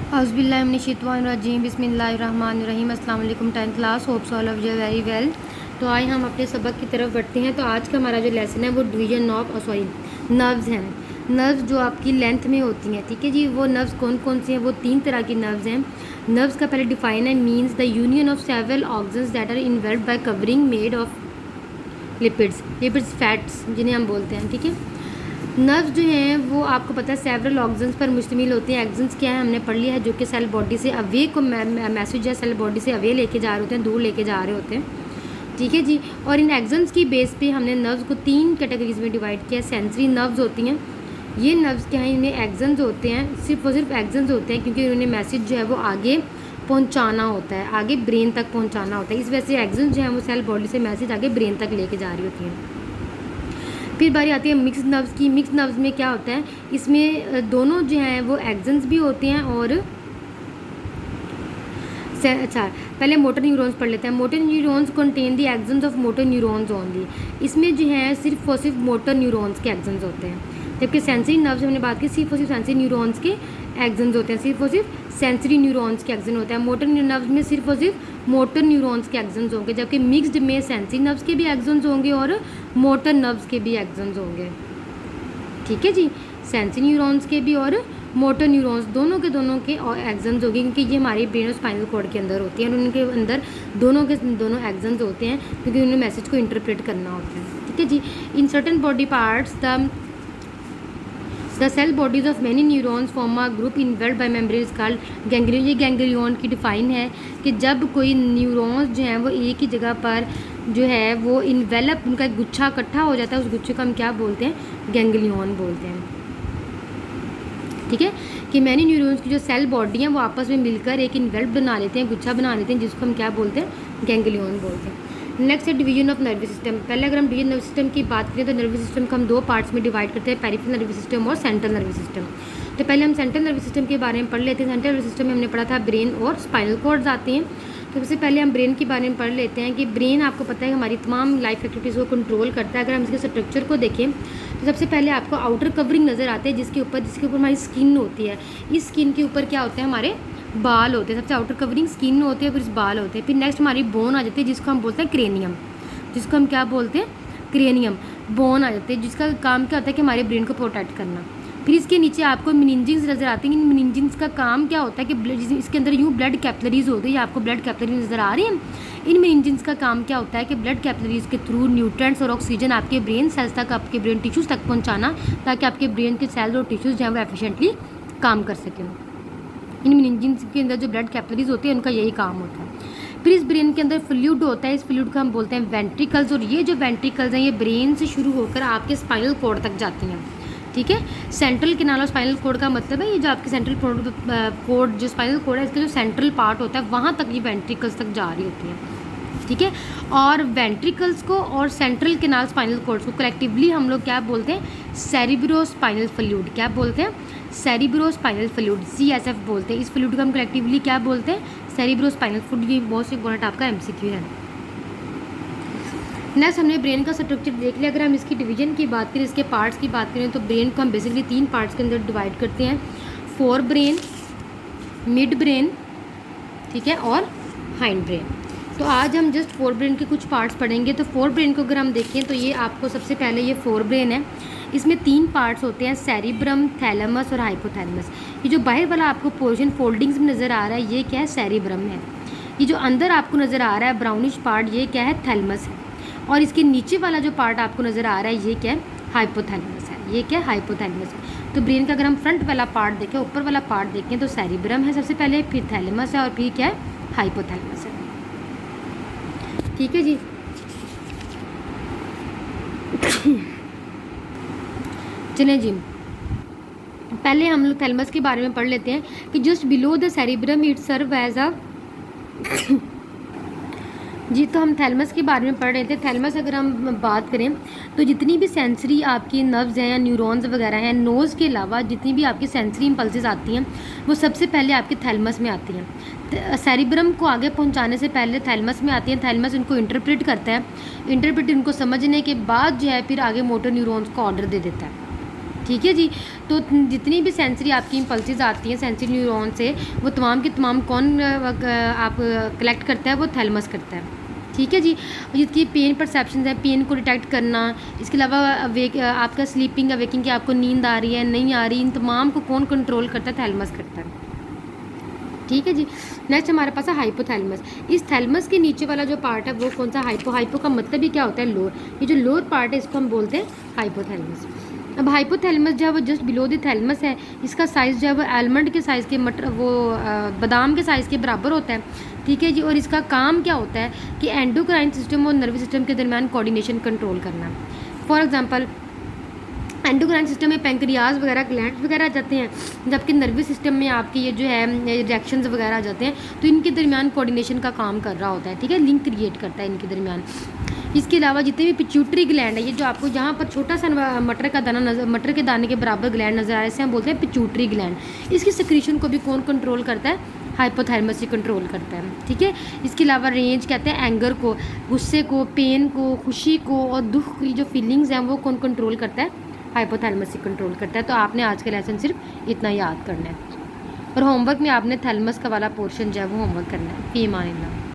औज़ुबिल्लाहिमिनश्शैतानिर्रजीम बिस्मिल्लाहिर्रहमानिर्रहीम। अस्सलाम वालेकुम 10th class, hopes all of you very well. तो आए हम अपने सबक की तरफ बढ़ते हैं। तो आज का हमारा जो लेसन है वो डिवीजन ऑफ नर्व्स हैं। नर्व्स जो आपकी लेंथ में होती हैं, ठीक है जी। वो नर्व्स कौन कौन से हैं? वो 3 तरह की नर्व्स हैं। नर्व्स का पहले डिफाइन है, means the union of several organs that are involved by covering made of lipids fats जिन्हें हम बोलते हैं, ठीक है। नर्व्स जो हैं वो आपको पता है सेवरल ऑर्गन्स पर मुश्तमिल होते हैं। एक्सन्स क्या है हमने पढ़ लिया है, जो कि सेल बॉडी से अवे को मैसेज है सेल बॉडी से अवे लेके जा रहे होते हैं, दूर लेके जा रहे होते हैं, ठीक है जी। और इन एक्सन्स की बेस पे हमने नर्व्स को 3 कैटेगरीज में डिवाइड किया। सेंसरी नर्व्स होती हैं। ये नर्व्स क्या हैं? इनमें एक्सन्स होते हैं, सिर्फ और सिर्फ एक्सन्स होते हैं, क्योंकि उन्हें मैसेज जो है वो आगे पहुंचाना होता है, आगे ब्रेन तक पहुंचाना होता है। इस वजह से एक्सन्स जो है वो सेल बॉडी से मैसेज आगे ब्रेन तक लेके जा रही होती हैं। फिर बारी आती है मिक्स नर्व्स की। मिक्स नर्व्स में क्या होता है? इसमें दोनों जो हैं वो एक्सन्स भी होते हैं और अच्छा, पहले मोटर न्यूरॉन्स पढ़ लेते हैं। Motor neurons contain the actions of motor neurons only. इसमें जो है सिर्फ और सिर्फ मोटर न्यूरॉन्स के एक्सन्स होते हैं, जबकि सेंसरी नर्व्स हमने बात की, सिर्फ और सिर्फ सेंसरी न्यूरॉन्स के एक्सन्स होते हैं, सिर्फ और सिर्फ सेंसरी न्यूरॉन्स के एक्सन होते हैं। मोटर नर्व्स में सिर्फ और सिर्फ मोटर न्यूरॉन्स के एक्सन्स होंगे, जबकि मिक्स्ड में सेंसरी नर्व्स के भी एक्सन्स होंगे और मोटर नर्व्स के भी एक्सन्स होंगे, ठीक है जी। सेंसरी न्यूरॉन्स के भी और मोटर न्यूरॉन्स दोनों के और एक्सन्स होंगे, क्योंकि ये हमारे ब्रेन और स्पाइनल कॉर्ड के अंदर होती हैं और उनके अंदर दोनों एक्सन्स होते हैं, क्योंकि उन्हें मैसेज को इंटरप्रेट करना होता है, ठीक है जी। In certain body parts the cell bodies of many neurons form a group involved by membranes called ganglion. ये गैंग्लियन की डिफाइन है कि जब कोई न्यूरॉन्स जो हैं वो एक ही जगह पर जो है वो इन्वेलप, उनका एक गुच्छा इकट्ठा हो जाता है, उस गुच्छे को हम क्या बोलते हैं? गैंग्लियन बोलते हैं, ठीक है। कि मैनी न्यूरॉन्स की जो सेल बॉडी हैं वो आपस में मिलकर एक इन्वेल्प बना लेते हैं, गुच्छा बना लेते हैं, जिसको हम क्या बोलते हैं? गैंग्लियन बोलते हैं। नेक्स्ट है डिवीजन ऑफ नर्वस सिस्टम। पहले अगर हम डिवीजन नर्वस सिस्टम की बात करें तो नर्वस सिस्टम को हम 2 पार्ट्स में डिवाइड करते हैं, पेरिफेरल नर्वस सिस्टम और सेंट्रल नर्वस सिस्टम। तो पहले हम सेंट्रल नर्वस सिस्टम के बारे में पढ़ लेते हैं। सेंट्रल नर्वस सिस्टम में हमने पढ़ा था ब्रेन और स्पाइनल कॉर्ड्स आते हैं। तो सबसे पहले हम ब्रेन के बारे में पढ़ लेते हैं कि ब्रेन आपको पता है हमारी तमाम लाइफ एक्टिविटीज़ को कंट्रोल करता है। अगर हम इसके स्ट्रक्चर को देखें तो सबसे पहले आपको आउटर कवरिंग नज़र आते हैं, जिसके ऊपर हमारी स्किन होती है। इस स्किन के ऊपर क्या होते हैं? हमारे बाल होते हैं। सबसे आउटर कवरिंग स्किन होती है, फिर बाल होते हैं, फिर नेक्स्ट हमारी बोन आ जाती है, जिसको हम बोलते हैं क्रेनियम, जिसको हम क्या बोलते हैं? क्रेनियम बोन आ जाते हैं, जिसका काम क्या होता है कि हमारे ब्रेन को प्रोटेक्ट करना। फिर इसके नीचे आपको मिनिंजिंग्स नज़र आती हैं। इन मिनिंजिंग्स का काम क्या होता है कि इसके अंदर यूँ ब्लड कैपिलरीज होती है, आपको ब्लड कैपिलरीज नज़र आ रही हैं। इन मिनिंजिंग्स का काम क्या होता है कि ब्लड कैपिलरीज के थ्रू न्यूट्रिएंट्स और ऑक्सीजन आपके ब्रेन सेल्स तक, आपके ब्रेन टिश्यूज़ तक पहुँचाना, ताकि आपके ब्रेन के सेल्स और टिश्यूज़ जो है वो एफिशिएंटली काम कर सकें। इन मिनिंजिंग्स के अंदर जो ब्लड कैपिलरीज होती है उनका यही काम होता है। फिर इस ब्रेन के अंदर फ्लूइड होता है, इस फ्लूइड को हम बोलते हैं वेंट्रिकल्स, और ये जो वेंट्रिकल्स हैं ये ब्रेन से शुरू होकर आपके स्पाइनल कॉर्ड तक जाती हैं, ठीक है। सेंट्रल कैनाल और स्पाइनल कॉर्ड का मतलब है ये जो आपकी सेंट्रल कॉर्ड जो स्पाइनल कॉर्ड है इसका जो सेंट्रल पार्ट होता है वहाँ तक ये वेंट्रिकल्स तक जा रही होती हैं, ठीक है। और वेंट्रिकल्स को और सेंट्रल कैनाल स्पाइनल कॉर्ड्स को कलेक्टिवली हम लोग क्या बोलते हैं? Cerebrospinal fluid. क्या बोलते हैं? सेरिब्रोस्पाइनल फ्लूइड, CSF बोलते हैं। इस फ्लूइड को हम कलेक्टिवली क्या बोलते हैं? Cerebrospinal fluid. ये बहुत इंपॉर्टेंट आपका MCQ है। नेक्स्ट हमने ब्रेन का स्ट्रक्चर देख लिया। अगर हम इसकी डिवीजन की बात करें, इसके पार्ट्स की बात करें, तो ब्रेन को हम बेसिकली 3 पार्ट्स के अंदर डिवाइड करते हैं, फोर ब्रेन, मिड ब्रेन, ठीक है, और हाइंड ब्रेन। तो आज हम जस्ट फोर ब्रेन के कुछ पार्ट्स पढ़ेंगे। तो फोर ब्रेन को अगर हम देखें तो ये आपको सबसे पहले ये फोर ब्रेन है, इसमें 3 पार्ट्स होते हैं, सेरिब्रम, थैलेमस और हाइपोथैलेमस। ये जो बाहर वाला आपको पोर्शन फोल्डिंग्स में नज़र आ रहा है ये क्या है? सेरिब्रम है। ये जो अंदर आपको नज़र आ रहा है ब्राउनिश पार्ट ये क्या है? थैलेमस है। और इसके नीचे वाला जो पार्ट आपको नज़र आ रहा है ये क्या है? हाइपोथैलेमस है। ये क्या है? हाइपोथैलेमस है। तो ब्रेन का अगर हम फ्रंट वाला पार्ट देखें, ऊपर वाला पार्ट देखें, तो सेरिब्रम है सबसे पहले, फिर थैलेमस है और फिर क्या है? हाइपोथैलेमस है, ठीक है जी। चलें जी, पहले हम लोग थैलेमस के बारे में पढ़ लेते हैं कि just below the cerebrum it serve as a जी। तो हम थैलेमस के बारे में पढ़ रहे थे। थैलेमस अगर हम बात करें तो जितनी भी सेंसरी आपकी नर्व्स हैं या न्यूरॉन्स वगैरह हैं, नोज़ के अलावा जितनी भी आपकी सेंसरी इंपल्सेस आती हैं वो सबसे पहले आपके थैलेमस में आती हैं। सेरिब्रम को आगे पहुंचाने से पहले थैलेमस में आती हैं। थैलेमस इनको इंटरप्रेट करता है, इंटरप्रेट इनको समझने के बाद जो है फिर आगे मोटर न्यूरॉन्स को ऑर्डर दे देता है, ठीक है जी। तो जितनी भी सेंसरी आपकी इम्पल्सेस आती हैं सेंसरी न्यूरॉन से, वो तमाम के तमाम कौन आप कलेक्ट करता है, वो थैलेमस करता है। ठीक है जी। जिसकी पेन परसेप्शन है, पेन को डिटेक्ट करना, इसके अलावा आपका स्लीपिंग अवेकिंग की आपको नींद आ रही है नहीं आ रही, इन तमाम को कौन कंट्रोल करता है, थैलेमस करता है। ठीक है जी। नेक्स्ट हमारे पास है हाइपोथैलेमस। इस थैलेमस के नीचे वाला जो पार्ट है वो कौन सा, हाइपो का मतलब ही क्या होता है, लोअर। ये जो लोअर पार्ट है इसको हम बोलते हैं हाइपोथैलेमस। अब हाइपोथैलेमस जो है वो जस्ट बिलो द थैलेमस है। इसका साइज़ जो है वो आलमंड के साइज़ के बादाम के साइज़ के बराबर होता है। ठीक है जी। और इसका काम क्या होता है कि एंडोक्राइन सिस्टम और नर्वस सिस्टम के दरमियान कोऑर्डिनेशन कंट्रोल करना। फॉर एग्जांपल एंडोक्राइन सिस्टम में पैंक्रियाज वगैरह ग्लैंड्स वगैरह आ जाते हैं, जबकि नर्वस सिस्टम में आपके ये जो है रिएक्शंस वगैरह आ जाते हैं, तो इनके दरमियान कोऑर्डिनेशन का काम कर रहा होता है। ठीक है, लिंक क्रिएट करता है इनके दरमियान। इसके अलावा जितने भी पिट्यूटरी ग्लैंड है, ये जो आपको यहाँ पर छोटा सा मटर के दाने के बराबर ग्लैंड नज़र आ रहा है, इसे हम बोलते हैं पिट्यूटरी ग्लैंड। इसकी सिक्रीशन को भी कौन कंट्रोल करता है, हाइपोथैलेमस ही कंट्रोल करता है। ठीक है। इसके अलावा रेंज कहते हैं एंगर को, गुस्से को, पेन को, खुशी को और दुख की जो फीलिंग्स हैं वो कौन कंट्रोल करता है, हाइपोथैलेमस ही कंट्रोल करता है। तो आपने आज का लेसन सिर्फ इतना याद करना है, और होमवर्क में आपने थैलेमस का वाला पोर्शन जो है वो होमवर्क करना है। फी मान अल्लाह।